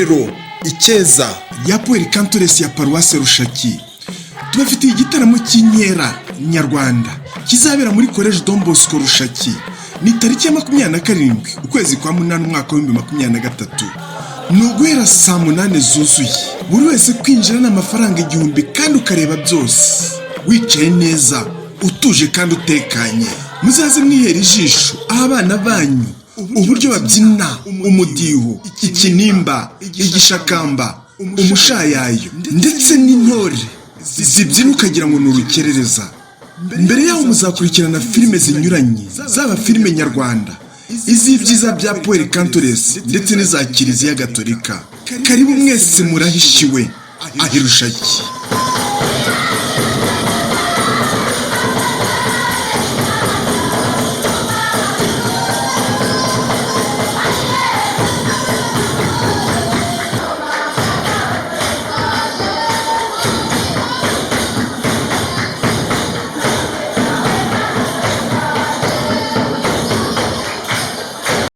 itorero Icyeza ya Pueri Cantores ya Paruwase Rushaki tubafitiye igitaramo cy'inkera nyarwanda kizabera muri College Don Bosco Rushaki ni tariki ya 27 ukwezi kwa munani umwaka wa 2023 nuguhera saa 8 zuzuye buri wese kwinjira n'amafaranga 1000 kandi ukareba byose wicaye neza utuje kandi utekanye muzaze mwihera ijisho abana banyu uburyo babyina umudiho ikinimba igishakamba umushayayo ndetse n'intore zibyina ukagira ngo nurukerereza mbere yaho muzakurikirana filime zinyuranye zaba filime nyarwanda iz'ibyiza bya Pueri Cantores ndetse n'iza Kiliziya Gatolika karibu mwese murahishiwe ahirushaki.